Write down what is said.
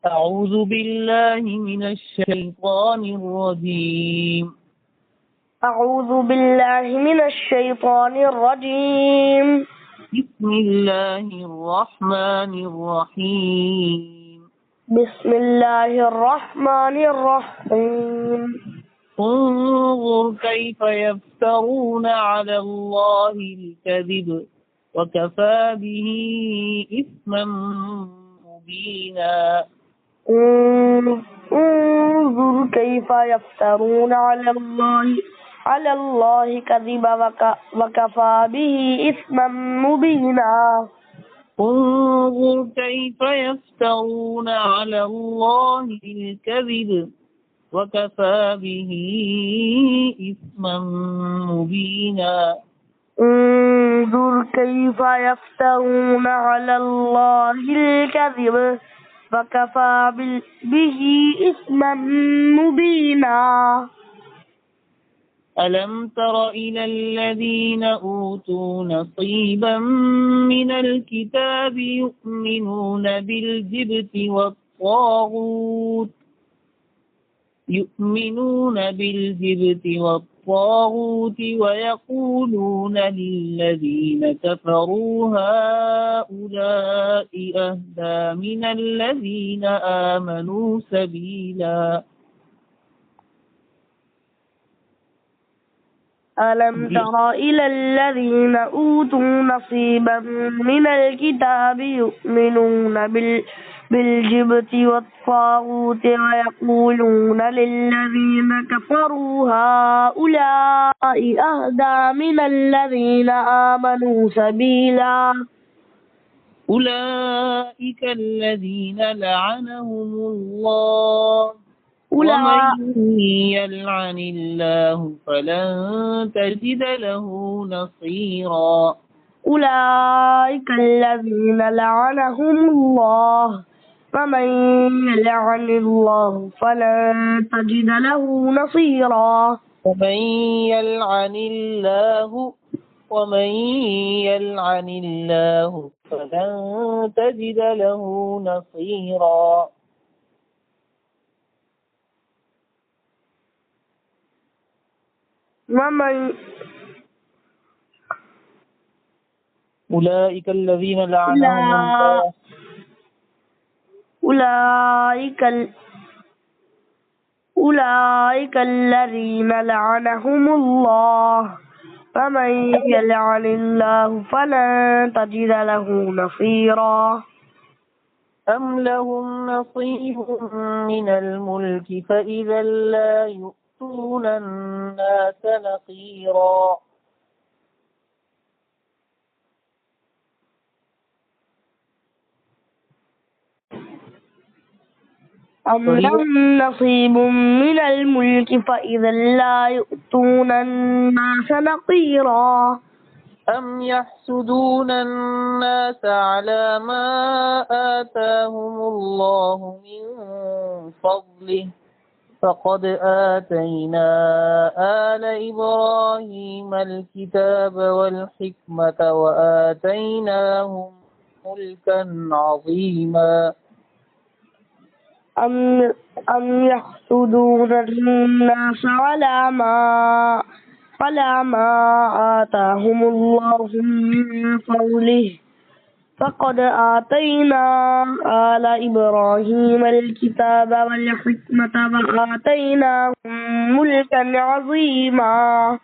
أعوذ بالله من الشيطان الرجيم. أعوذ بالله من الشيطان الرجيم. بسم الله الرحمن الرحيم. بسم الله الرحمن الرحيم. انظر كيف يفترون على الله الكذب وكفى به إثما مبينا. انظر كيف يفترون على الله كذبا وكفى به إثما مبينا. انظر كيف يفترون على الله الكذب وكفى به إثما مبينا. انظر كيف يفترون على الله الكذب وكفى به إثما مبينا. ألم تر إلى الذين أوتوا نصيبا من الكتاب يؤمنون بالجبت والطاغوت ويقولون للذين كفروا هؤلاء أهدى من الذين آمنوا سبيلا. ألم تر إلى الذين أوتوا نصيبا من الكتاب يؤمنون بالجبت والطاغوت ويقولون للذين كفروا هؤلاء أهدى من الذين آمنوا سبيلا. أولئك الذين لعنهم الله ومن يلعن الله فلن تجد له نصيرا. أولئك الذين لعنهم الله ومن يلعن الله فلن تجد له نصيرا. ومن يلعن الله فلن تجد له نصيرا. أولئك الذين لعنهم الله أولئك الذين لعنهم الله فمن يلعن الله فلن تجد له نصيرا. أم لهم نصيب من الملك فإذا لا يؤتون الناس نقيرا. أم لهم نصيب من الملك فإذا لا يؤتون الناس نقيرا. أم يحسدون الناس على ما آتاهم الله من فضله فقد آتينا آل إبراهيم الكتاب والحكمة وآتيناهم ملكا عظيما. أم يحسدون الناس على ما آتاهم الله من فضله فقد آتينا آل إبراهيم الكتاب والحكمة وآتيناهم ملكا عظيما.